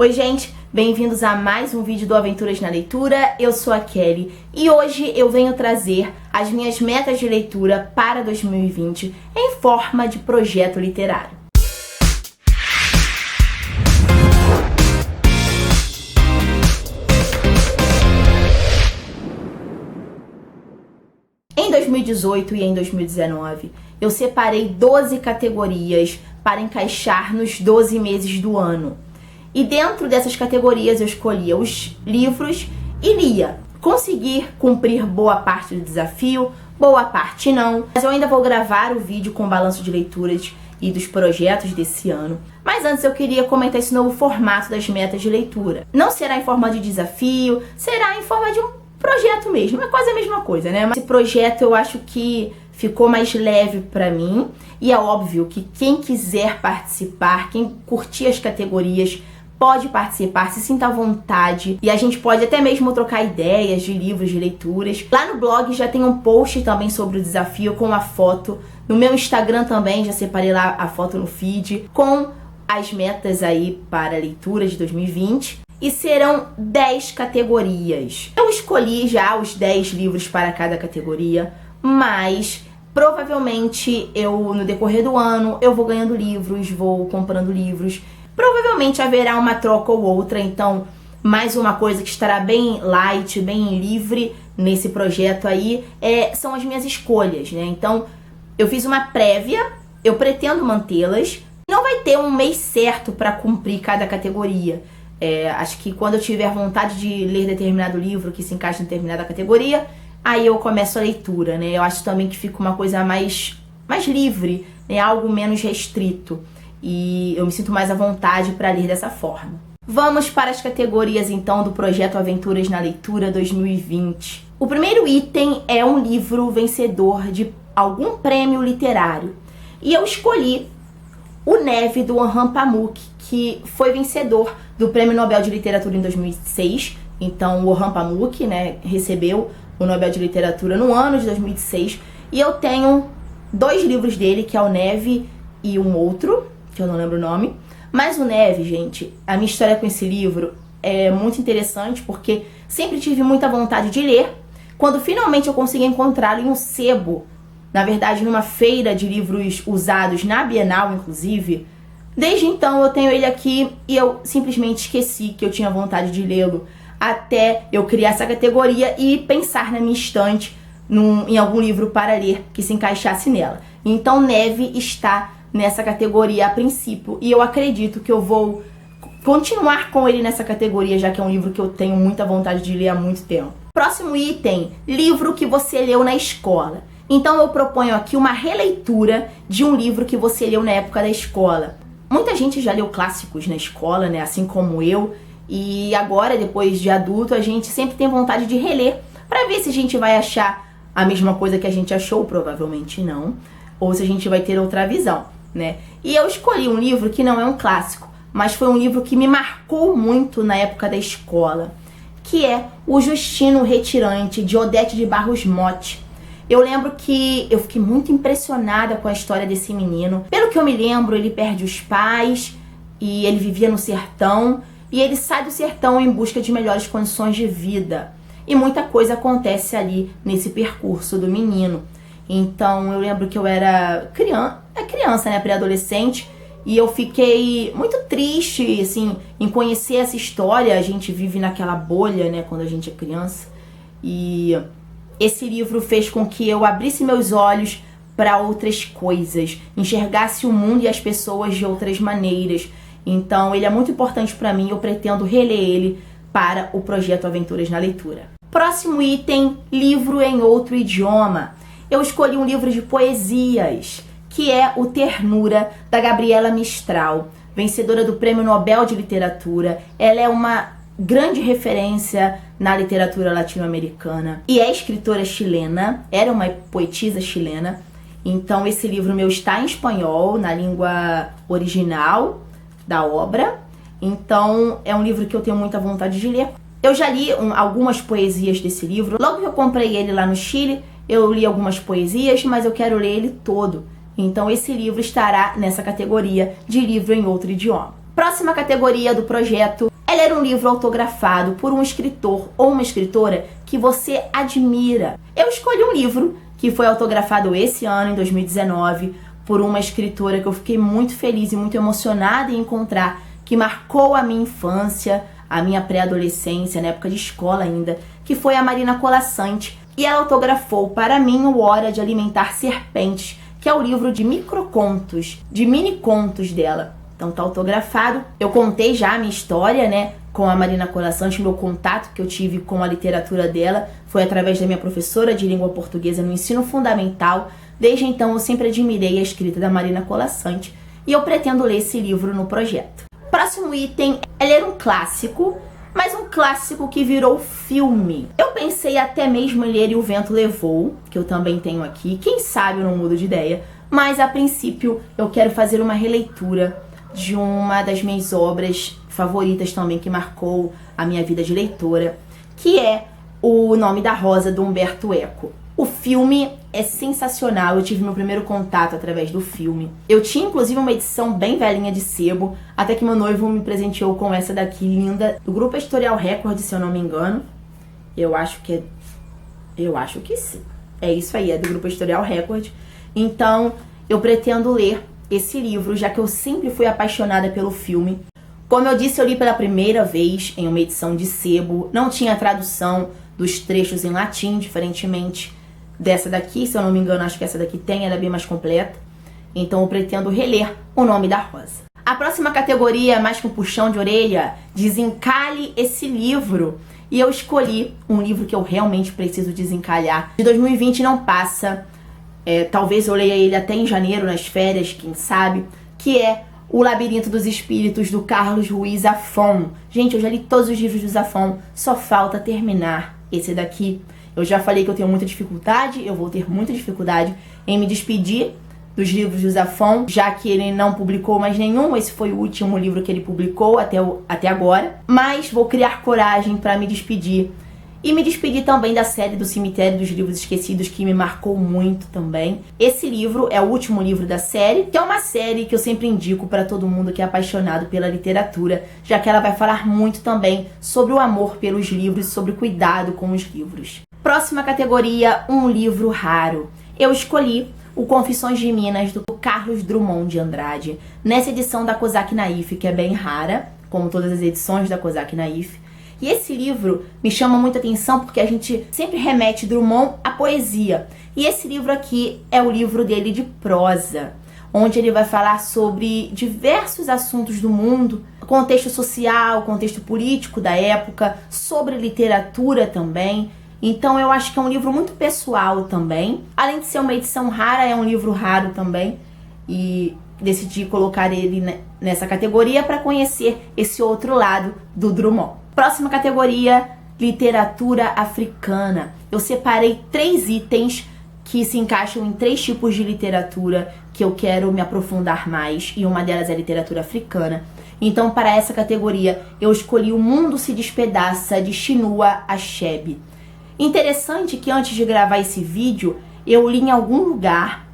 Oi gente, bem-vindos a mais um vídeo do Aventuras na Leitura. Eu sou a Kelly e hoje eu venho trazer as minhas metas de leitura para 2020 em forma de projeto literário. Em 2018 e em 2019, eu separei 12 categorias para encaixar nos 12 meses do ano. E dentro dessas categorias eu escolhia os livros e lia. Consegui cumprir boa parte do desafio, boa parte não. Mas eu ainda vou gravar o vídeo com balanço de leituras e dos projetos desse ano. Mas antes eu queria comentar esse novo formato das metas de leitura. Não será em forma de desafio, será em forma de um projeto mesmo. É quase a mesma coisa, né? Mas esse projeto eu acho que ficou mais leve pra mim. E é óbvio que quem quiser participar, quem curtir as categorias, pode participar, se sinta à vontade. E a gente pode até mesmo trocar ideias de livros, de leituras. Lá no blog já tem um post também sobre o desafio com a foto. No meu Instagram também, já separei lá a foto no feed, com as metas aí para a leitura de 2020. E serão 10 categorias. Eu escolhi já os 10 livros para cada categoria, mas provavelmente no decorrer do ano, eu vou ganhando livros, vou comprando livros. Provavelmente haverá uma troca ou outra, então mais uma coisa que estará bem light, bem livre nesse projeto aí, são as minhas escolhas, né? Então eu fiz uma prévia, eu pretendo mantê-las. Não vai ter um mês certo para cumprir cada categoria. Acho que quando eu tiver vontade de ler determinado livro que se encaixa em determinada categoria, aí eu começo a leitura, né? Eu acho também que fica uma coisa mais livre, né? Algo menos restrito. E eu me sinto mais à vontade para ler dessa forma. Vamos para as categorias então do projeto Aventuras na Leitura 2020. O primeiro item é um livro vencedor de algum prêmio literário. E eu escolhi O Neve, do Orhan Pamuk, que foi vencedor do Prêmio Nobel de Literatura em 2006. Então o Orhan Pamuk, né, recebeu o Nobel de Literatura no ano de 2006. E eu tenho 2 livros dele, que é O Neve e um outro, que eu não lembro o nome. Mas O Neve, gente, a minha história com esse livro é muito interessante, porque sempre tive muita vontade de ler. Quando finalmente eu consegui encontrá-lo em um sebo, na verdade numa feira de livros usados na Bienal, inclusive, desde então eu tenho ele aqui e eu simplesmente esqueci que eu tinha vontade de lê-lo, até eu criar essa categoria e pensar na minha estante em algum livro para ler que se encaixasse nela. Então Neve está nessa categoria a princípio, e eu acredito que eu vou continuar com ele nessa categoria, já que é um livro que eu tenho muita vontade de ler há muito tempo. Próximo item, livro que você leu na escola. Então eu proponho aqui uma releitura de um livro que você leu na época da escola. Muita gente já leu clássicos na escola, né, assim como eu, e agora, depois de adulto, a gente sempre tem vontade de reler, para ver se a gente vai achar a mesma coisa que a gente achou, provavelmente não, ou se a gente vai ter outra visão, né? E eu escolhi um livro que não é um clássico, mas foi um livro que me marcou muito na época da escola, que é O Justino Retirante, de Odete de Barros Motte. Eu lembro que eu fiquei muito impressionada com a história desse menino. Pelo que eu me lembro, ele perde os pais e ele vivia no sertão, e ele sai do sertão em busca de melhores condições de vida. E muita coisa acontece ali nesse percurso do menino. Então eu lembro que eu era criança, né, pré-adolescente, e eu fiquei muito triste, assim, em conhecer essa história. A gente vive naquela bolha, né, quando a gente é criança. E esse livro fez com que eu abrisse meus olhos para outras coisas, enxergasse o mundo e as pessoas de outras maneiras. Então ele é muito importante para mim, eu pretendo reler ele para o projeto Aventuras na Leitura. Próximo item, livro em outro idioma. Eu escolhi um livro de poesias, que é o Ternura, da Gabriela Mistral, vencedora do Prêmio Nobel de Literatura. Ela é uma grande referência na literatura latino-americana e é escritora chilena, era uma poetisa chilena. Então esse livro meu está em espanhol, na língua original da obra. Então é um livro que eu tenho muita vontade de ler. Eu já li algumas poesias desse livro. Logo que eu comprei ele lá no Chile, eu li algumas poesias, mas eu quero ler ele todo. Então esse livro estará nessa categoria de livro em outro idioma. Próxima categoria do projeto, ler um livro autografado por um escritor ou uma escritora que você admira. Eu escolhi um livro que foi autografado esse ano, em 2019, por uma escritora que eu fiquei muito feliz e muito emocionada em encontrar, que marcou a minha infância, a minha pré-adolescência, na época de escola ainda, que foi a Marina Colaçante. E ela autografou para mim o Hora de Alimentar Serpentes, que é o livro de microcontos, de mini-contos dela. Então tá autografado. Eu contei já a minha história, né, com a Marina Colaçante. Meu contato que eu tive com a literatura dela foi através da minha professora de língua portuguesa no ensino fundamental. Desde então eu sempre admirei a escrita da Marina Colaçante e eu pretendo ler esse livro no projeto. Próximo item é ler um clássico, mas um clássico que virou filme. Eu pensei até mesmo em ler E o Vento Levou, que eu também tenho aqui. Quem sabe eu não mudo de ideia, mas a princípio eu quero fazer uma releitura de uma das minhas obras favoritas também, que marcou a minha vida de leitora, que é O Nome da Rosa, do Umberto Eco. O filme é sensacional, eu tive meu primeiro contato através do filme. Eu tinha inclusive uma edição bem velhinha de sebo, até que meu noivo me presenteou com essa daqui linda, do Grupo Editorial Record, se eu não me engano. Eu acho que sim. É isso aí, é do Grupo Editorial Record. Então, eu pretendo ler esse livro, já que eu sempre fui apaixonada pelo filme. Como eu disse, eu li pela primeira vez em uma edição de sebo, não tinha tradução dos trechos em latim, diferentemente dessa daqui, se eu não me engano, acho que essa daqui tem, ela é bem mais completa. Então eu pretendo reler O Nome da Rosa. A próxima categoria, mais com puxão de orelha, desencalhe esse livro. E eu escolhi um livro que eu realmente preciso desencalhar. De 2020 não passa, talvez eu leia ele até em janeiro, nas férias, quem sabe, que é O Labirinto dos Espíritos, do Carlos Ruiz Zafón. Gente, eu já li todos os livros do Zafón, só falta terminar esse daqui. Eu já falei que eu tenho muita dificuldade, eu vou ter muita dificuldade em me despedir dos livros do Zafón, já que ele não publicou mais nenhum. Esse foi o último livro que ele publicou até agora. Mas vou criar coragem para me despedir. E me despedir também da série do Cemitério dos Livros Esquecidos, que me marcou muito também. Esse livro é o último livro da série, que é uma série que eu sempre indico para todo mundo que é apaixonado pela literatura, já que ela vai falar muito também sobre o amor pelos livros e sobre o cuidado com os livros. Próxima categoria, um livro raro. Eu escolhi o Confissões de Minas, do Carlos Drummond de Andrade, nessa edição da Kozak Naif, que é bem rara, como todas as edições da Kozak Naif. E esse livro me chama muita atenção porque a gente sempre remete Drummond à poesia. E esse livro aqui é o livro dele de prosa, onde ele vai falar sobre diversos assuntos do mundo, contexto social, contexto político da época, sobre literatura também. Então eu acho que é um livro muito pessoal também. Além de ser uma edição rara, é um livro raro também. E decidi colocar ele nessa categoria para conhecer esse outro lado do Drummond. Próxima categoria, literatura africana. Eu separei 3 itens que se encaixam em 3 tipos de literatura que eu quero me aprofundar mais, e uma delas é a literatura africana. Então, para essa categoria, eu escolhi O Mundo se Despedaça, de Chinua Achebe. Interessante que antes de gravar esse vídeo, eu li em algum lugar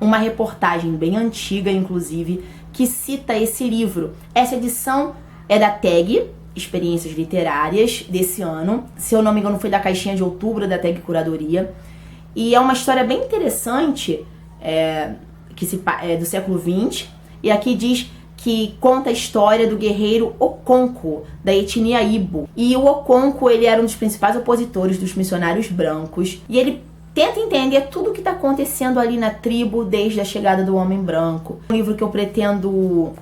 uma reportagem bem antiga, inclusive, que cita esse livro. Essa edição é da TAG, Experiências Literárias, desse ano. Se eu não me engano, foi da caixinha de outubro da TAG Curadoria. E é uma história bem interessante, do século XX. E aqui diz que conta a história do guerreiro Okonko, da etnia Ibo. E o Okonko, ele era um dos principais opositores dos missionários brancos. E ele tenta entender tudo o que está acontecendo ali na tribo desde a chegada do homem branco. Um livro que eu pretendo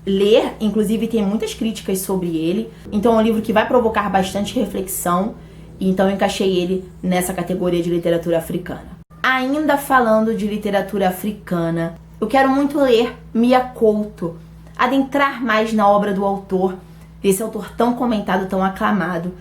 ler, inclusive tem muitas críticas sobre ele. Então é um livro que vai provocar bastante reflexão. Então eu encaixei ele nessa categoria de literatura africana. Ainda falando de literatura africana, eu quero muito ler Mia Couto, adentrar mais na obra do autor, desse autor tão comentado, tão aclamado.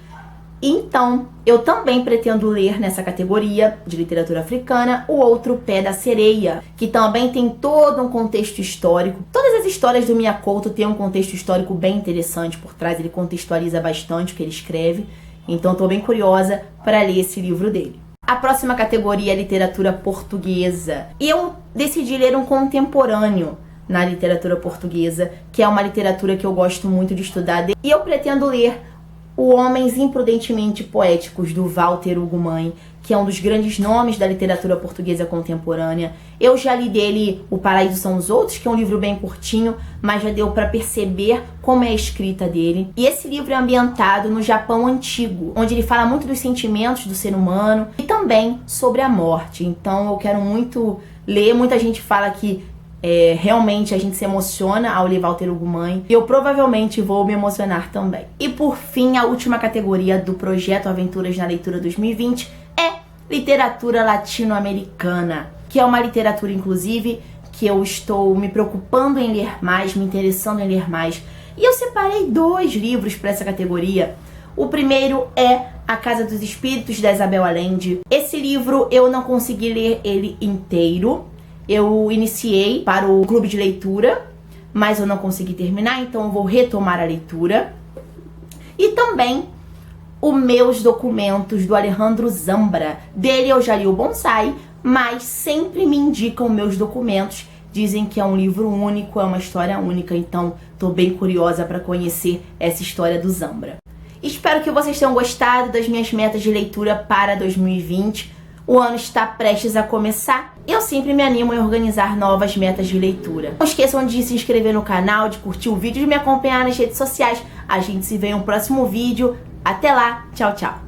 Então, eu também pretendo ler nessa categoria de literatura africana O Outro Pé da Sereia, que também tem todo um contexto histórico. Todas as histórias do Mia Couto têm um contexto histórico bem interessante por trás, ele contextualiza bastante o que ele escreve. Então, estou bem curiosa para ler esse livro dele. A próxima categoria é literatura portuguesa. E eu decidi ler um contemporâneo, na literatura portuguesa, que é uma literatura que eu gosto muito de estudar. E eu pretendo ler O Homens Imprudentemente Poéticos, do Walter Hugo Mãe, que é um dos grandes nomes da literatura portuguesa contemporânea. Eu já li dele O Paraíso São os Outros, que é um livro bem curtinho, mas já deu para perceber como é a escrita dele. E esse livro é ambientado no Japão antigo, onde ele fala muito dos sentimentos do ser humano e também sobre a morte. Então eu quero muito ler. Muita gente fala que realmente a gente se emociona ao ler Walter Hugo Mãe. Eu provavelmente vou me emocionar também. E por fim, a última categoria do projeto Aventuras na Leitura 2020 é literatura latino-americana, que é uma literatura, inclusive, que eu estou me preocupando em ler mais, me interessando em ler mais. E eu separei 2 livros para essa categoria. O primeiro é A Casa dos Espíritos, da Isabel Allende. Esse livro eu não consegui ler ele inteiro. Eu iniciei para o clube de leitura, mas eu não consegui terminar, então eu vou retomar a leitura. E também Os Meus Documentos, do Alejandro Zambra. Dele eu já li o Bonsai, mas sempre me indicam Meus Documentos. Dizem que é um livro único, é uma história única, então tô bem curiosa para conhecer essa história do Zambra. Espero que vocês tenham gostado das minhas metas de leitura para 2020. O ano está prestes a começar. Eu sempre me animo em organizar novas metas de leitura. Não esqueçam de se inscrever no canal, de curtir o vídeo e de me acompanhar nas redes sociais. A gente se vê em um próximo vídeo. Até lá, tchau, tchau!